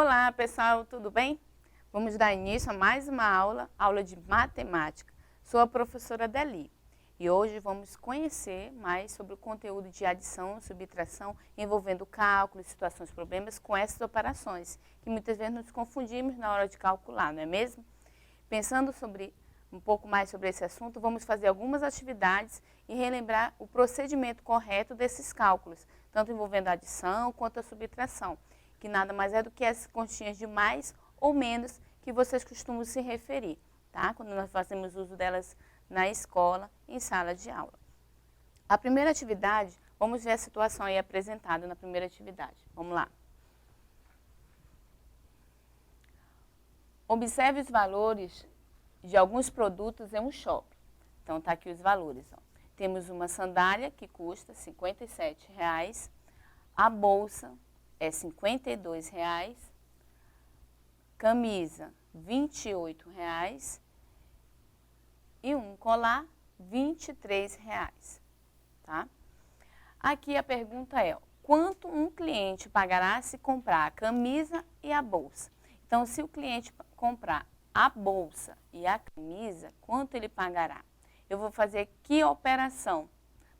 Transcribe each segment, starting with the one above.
Olá, pessoal, tudo bem? Vamos dar início a mais uma aula de matemática. Sou a professora Deli e hoje vamos conhecer mais sobre o conteúdo de adição, subtração, envolvendo cálculos, situações, problemas com essas operações, que muitas vezes nos confundimos na hora de calcular, não é mesmo? Pensando um pouco mais sobre esse assunto, vamos fazer algumas atividades e relembrar o procedimento correto desses cálculos, tanto envolvendo a adição quanto a subtração, que nada mais é do que as continhas de mais ou menos que vocês costumam se referir, tá? Quando nós fazemos uso delas na escola, em sala de aula. A primeira atividade, vamos ver a situação aí apresentada na primeira atividade. Vamos lá. Observe os valores de alguns produtos em um shopping. Então, tá aqui os valores. Ó. Temos uma sandália que custa R$ 57,00, a bolsa é R$ 52,00, camisa R$ 28,00 e um colar R$ 23,00, tá? Aqui a pergunta é, quanto um cliente pagará se comprar a camisa e a bolsa? Então, se o cliente comprar a bolsa e a camisa, quanto ele pagará? Eu vou fazer que operação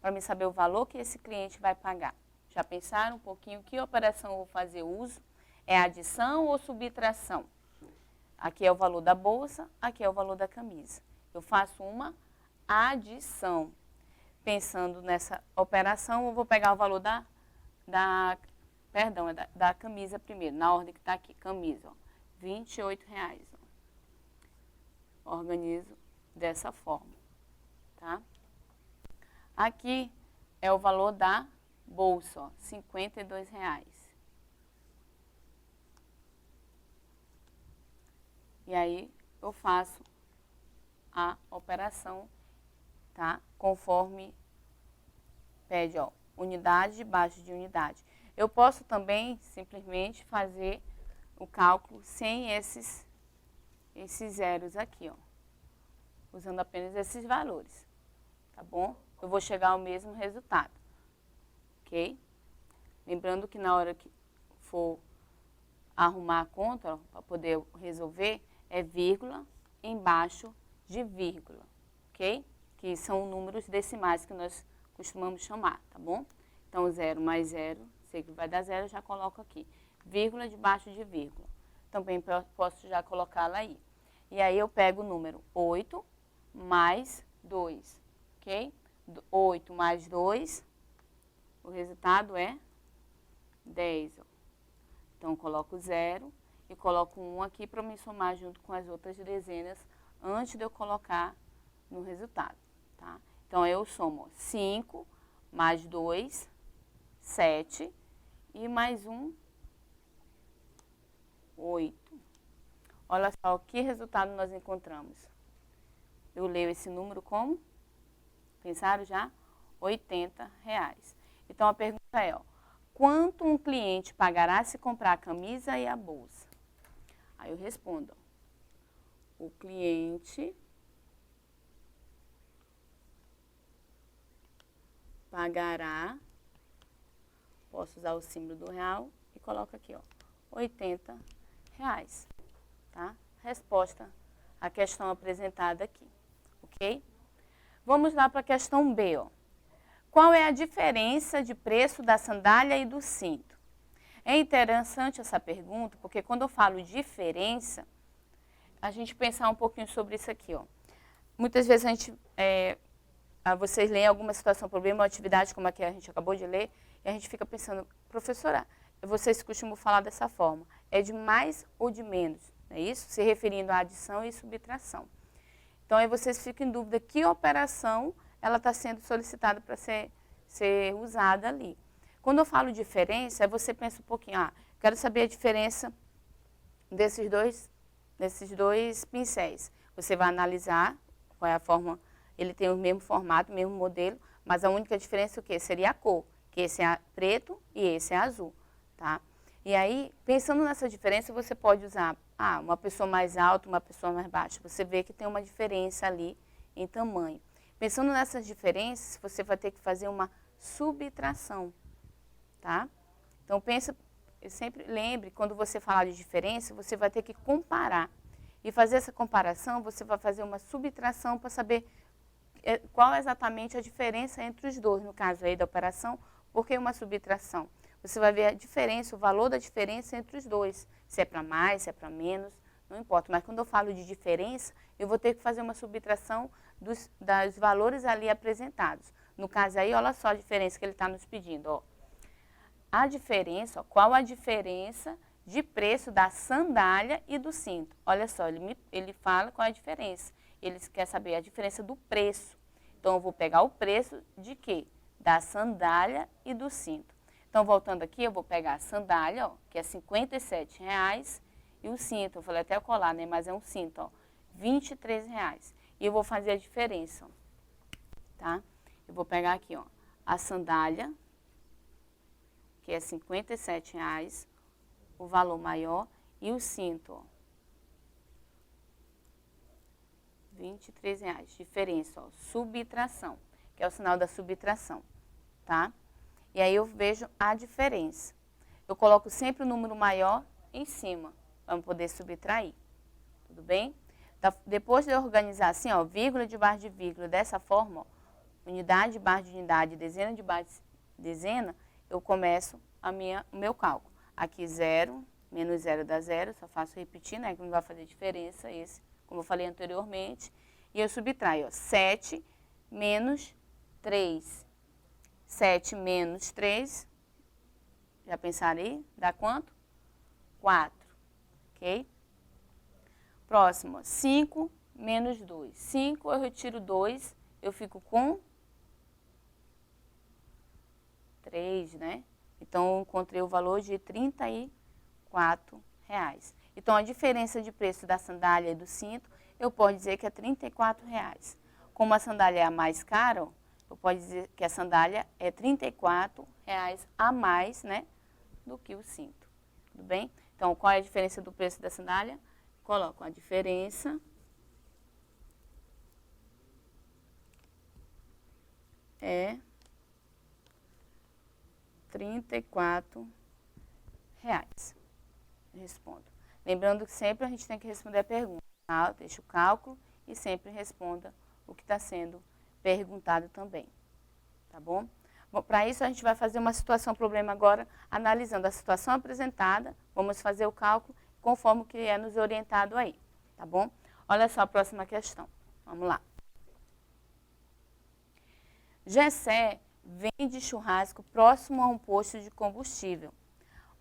para me saber o valor que esse cliente vai pagar? Já pensaram um pouquinho que operação eu vou fazer uso? É adição ou subtração? Aqui é o valor da bolsa, aqui é o valor da camisa. Eu faço uma adição. Pensando nessa operação, eu vou pegar o valor da camisa primeiro, na ordem que está aqui, camisa, ó, R$ 28,00. Ó. Organizo dessa forma, tá? Aqui é o valor da bolsa, ó, R$ 52,00. E aí eu faço a operação, tá? Conforme pede, ó, unidade debaixo de unidade. Eu posso também simplesmente fazer o cálculo sem esses zeros aqui, ó, usando apenas esses valores, tá bom? Eu vou chegar ao mesmo resultado, ok? Lembrando que na hora que for arrumar a conta, para poder resolver, é vírgula embaixo de vírgula, ok? Que são números decimais que nós costumamos chamar, tá bom? Então, 0 mais 0, sei que vai dar 0, já coloco aqui. Vírgula debaixo de vírgula. Também posso já colocá-la aí. E aí eu pego o número 8 mais 2, ok? 8 mais 2, o resultado é 10. Ó. Então, eu coloco 0 e coloco 1 aqui para me somar junto com as outras dezenas antes de eu colocar no resultado, tá? Então, eu somo 5 mais 2, 7 e mais 1, 8. Olha só que resultado nós encontramos. Eu leio esse número como? Pensaram já? R$80. Então, a pergunta é, ó, quanto um cliente pagará se comprar a camisa e a bolsa? Aí eu respondo, ó, o cliente pagará, posso usar o símbolo do real e coloco aqui, ó, R$80, tá? Resposta à questão apresentada aqui, ok? Vamos lá para a questão B, ó. Qual é a diferença de preço da sandália e do cinto? É interessante essa pergunta, porque quando eu falo diferença, a gente pensar um pouquinho sobre isso aqui, ó. Muitas vezes vocês leem alguma situação, problema ou atividade como a que a gente acabou de ler, e a gente fica pensando, professora, vocês costumam falar dessa forma, é de mais ou de menos, não é isso? Se referindo à adição e subtração. Então, aí vocês ficam em dúvida que operação ela está sendo solicitada para ser usada ali. Quando eu falo diferença, você pensa um pouquinho, quero saber a diferença desses dois pincéis. Você vai analisar qual é a forma, ele tem o mesmo formato, o mesmo modelo, mas a única diferença é o quê? Seria a cor, que esse é preto e esse é azul, tá? E aí, pensando nessa diferença, você pode usar uma pessoa mais alta, uma pessoa mais baixa. Você vê que tem uma diferença ali em tamanho. Pensando nessas diferenças, você vai ter que fazer uma subtração, tá? Então, eu sempre lembre, quando você falar de diferença, você vai ter que comparar. E fazer essa comparação, você vai fazer uma subtração para saber qual é exatamente a diferença entre os dois, no caso aí da operação, porque uma subtração. Você vai ver a diferença, o valor da diferença entre os dois, se é para mais, se é para menos, não importa. Mas quando eu falo de diferença, eu vou ter que fazer uma subtração dos valores ali apresentados. No caso aí, olha só a diferença que ele está nos pedindo, ó. A diferença, ó, qual a diferença de preço da sandália e do cinto? Olha só, ele fala qual é a diferença. Ele quer saber a diferença do preço. Então, eu vou pegar o preço de quê? Da sandália e do cinto. Então, voltando aqui, eu vou pegar a sandália, ó, que é R$ 57,00, e o cinto, eu falei até colar, né? Mas é um cinto, ó, R$ 23,00. E eu vou fazer a diferença, ó, tá? Eu vou pegar aqui, ó, a sandália, que é R$ 57,00, o valor maior, e o cinto, ó, R$ 23,00. Diferença, ó, subtração, que é o sinal da subtração, tá? E aí eu vejo a diferença. Eu coloco sempre o número maior em cima, para poder subtrair. Tudo bem? Então, depois de eu organizar assim, ó, vírgula debaixo de vírgula, dessa forma, ó, unidade debaixo de unidade, dezena debaixo de dezena, eu começo o meu cálculo. Aqui 0, menos 0 dá 0, só faço repetir, né, que não vai fazer diferença esse, como eu falei anteriormente. E eu subtraio, ó, 7 menos 3. 7 menos 3, já pensarei, dá quanto? 4, ok? Próximo, 5 menos 2. 5, eu retiro 2, eu fico com 3, né? Então, eu encontrei o valor de R$ 34,00. Então, a diferença de preço da sandália e do cinto, eu posso dizer que é R$ 34,00. Como a sandália é a mais cara, ó, eu posso dizer que a sandália é R$ 34,00 a mais, né, do que o cinto. Tudo bem? Então, qual é a diferença do preço da sandália? Coloco a diferença é R$ 34,00. Respondo. Lembrando que sempre a gente tem que responder a pergunta. Tá? Deixa o cálculo e sempre responda o que está sendo perguntado também. Tá bom? Bom, para isso a gente vai fazer uma situação-problema agora, analisando a situação apresentada, vamos fazer o cálculo conforme o que é nos orientado aí. Tá bom? Olha só a próxima questão. Vamos lá. Gessé vende churrasco próximo a um posto de combustível.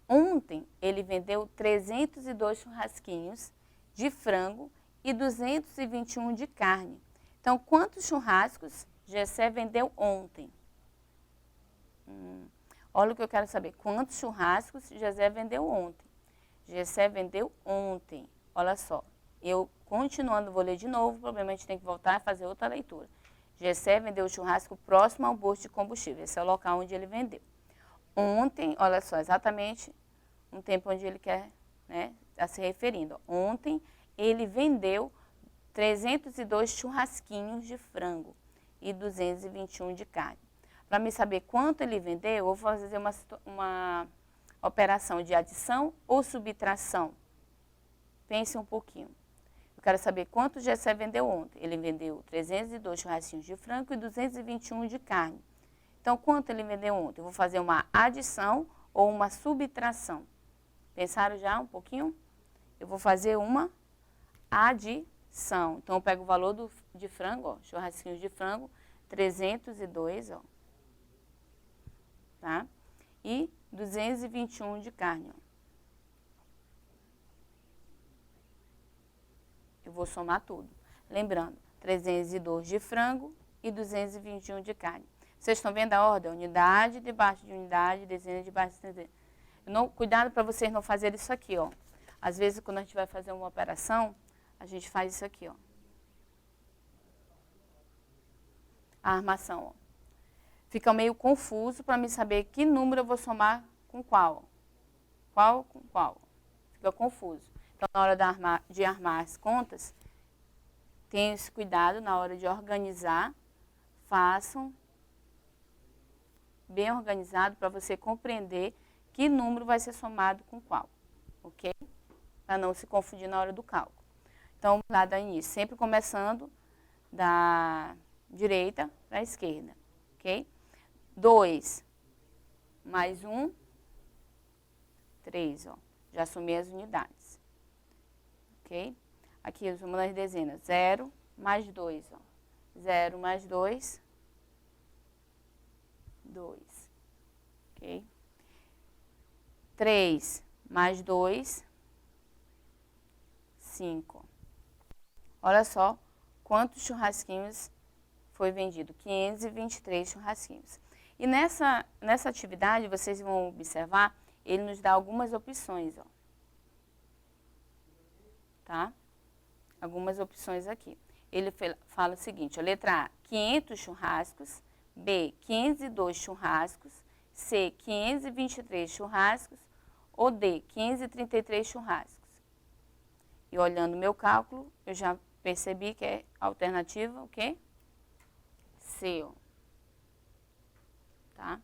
Ontem ele vendeu 302 churrasquinhos de frango e 221 de carne. Então, quantos churrascos Gessé vendeu ontem? Olha o que eu quero saber. Quantos churrascos Gessé vendeu ontem? Gessé vendeu ontem. Olha só. Eu, continuando, vou ler de novo. O problema é que a gente tem que voltar e fazer outra leitura. Gessé vendeu churrasco próximo ao posto de combustível. Esse é o local onde ele vendeu. Ontem, olha só, exatamente um tempo onde ele quer, né, está se referindo. Ontem ele vendeu 302 churrasquinhos de frango e 221 de carne. Para me saber quanto ele vendeu, eu vou fazer uma operação de adição ou subtração. Pense um pouquinho. Eu quero saber quanto o Gessé vendeu ontem. Ele vendeu 302 churrasquinhos de frango e 221 de carne. Então, quanto ele vendeu ontem? Eu vou fazer uma adição ou uma subtração. Pensaram já um pouquinho? Eu vou fazer uma adição. Então, eu pego o valor de frango, ó, churrasquinhos de frango, 302, ó, tá? E 221 de carne, ó. Eu vou somar tudo. Lembrando, 302 de frango e 221 de carne. Vocês estão vendo a ordem? Unidade debaixo de unidade, dezena debaixo de dezena. Cuidado para vocês não fazerem isso aqui, ó. Às vezes, quando a gente vai fazer uma operação, a gente faz isso aqui, ó. A armação, ó. Fica meio confuso para me saber que número eu vou somar com qual. Qual com qual. Fica confuso. Então, na hora de armar as contas, tenham esse cuidado na hora de organizar. Façam bem organizado para você compreender que número vai ser somado com qual, ok? Para não se confundir na hora do cálculo. Então, vamos lá dar início, sempre começando da direita para a esquerda, ok? 2 mais 1, 3, ó. Já somei as unidades, ok? Aqui, eu somando as dezenas, 0 mais 2, ó. 0 mais 2, 2, ok? 3 mais 2, 5. Olha só quantos churrasquinhos foi vendido, 523 churrasquinhos. E nessa atividade, vocês vão observar, ele nos dá algumas opções, ó. Tá? Algumas opções aqui. Ele fala o seguinte, ó, letra A, 500 churrascos, B, 502 churrascos, C, 523 churrascos, ou D, 533 churrascos. E olhando o meu cálculo, eu já percebi que é a alternativa, o quê? C, ó. Tá?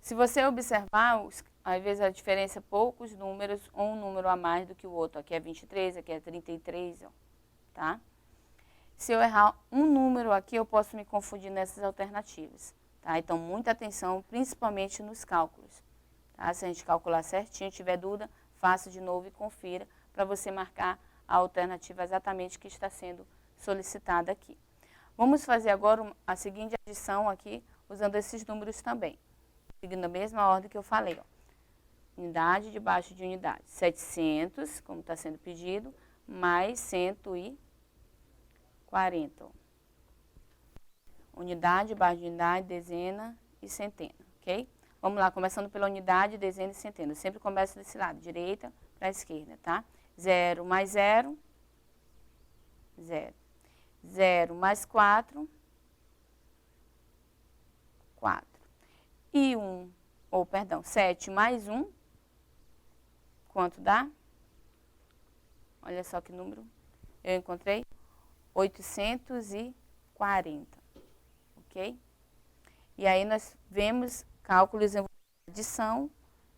Se você observar, às vezes a diferença é poucos números, ou um número a mais do que o outro. Aqui é 23, aqui é 33, ó. Tá? Se eu errar um número aqui, eu posso me confundir nessas alternativas. Tá? Então, muita atenção, principalmente nos cálculos. Tá? Se a gente calcular certinho, tiver dúvida, faça de novo e confira para você marcar a alternativa exatamente que está sendo solicitada aqui. Vamos fazer agora a seguinte adição aqui, usando esses números também. Seguindo a mesma ordem que eu falei, ó. Unidade debaixo de unidade. 700, como está sendo pedido, mais 140. Unidade debaixo de unidade, dezena e centena, ok? Vamos lá, começando pela unidade, dezena e centena. Eu sempre começo desse lado, direita para a esquerda, tá? 0 mais 0, 0. 0 mais 4, 4. E 7 mais 1, quanto dá? Olha só que número eu encontrei, 840, ok? E aí nós vemos cálculos em adição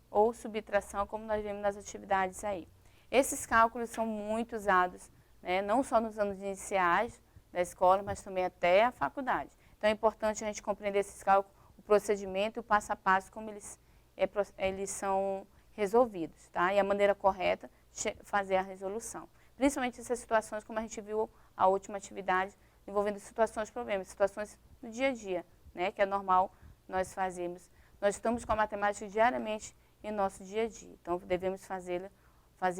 ou subtração, como nós vemos nas atividades aí. Esses cálculos são muito usados, né, não só nos anos iniciais da escola, mas também até a faculdade. Então é importante a gente compreender esses cálculos, o procedimento e o passo a passo, como eles são resolvidos, tá? E a maneira correta de fazer a resolução. Principalmente essas situações, como a gente viu a última atividade, envolvendo situações, problemas, situações do dia a dia, né? Que é normal nós fazermos. Nós estamos com a matemática diariamente em nosso dia a dia. Então, devemos fazer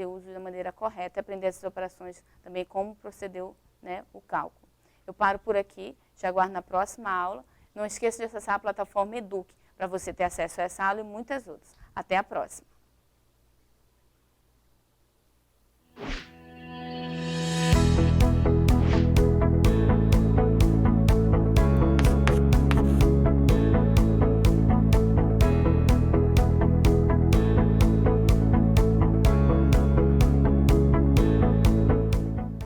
uso da maneira correta e aprender essas operações também, como procedeu, né, o cálculo. Eu paro por aqui, te aguardo na próxima aula. Não esqueça de acessar a plataforma Eduque, para você ter acesso a essa aula e muitas outras. Até a próxima!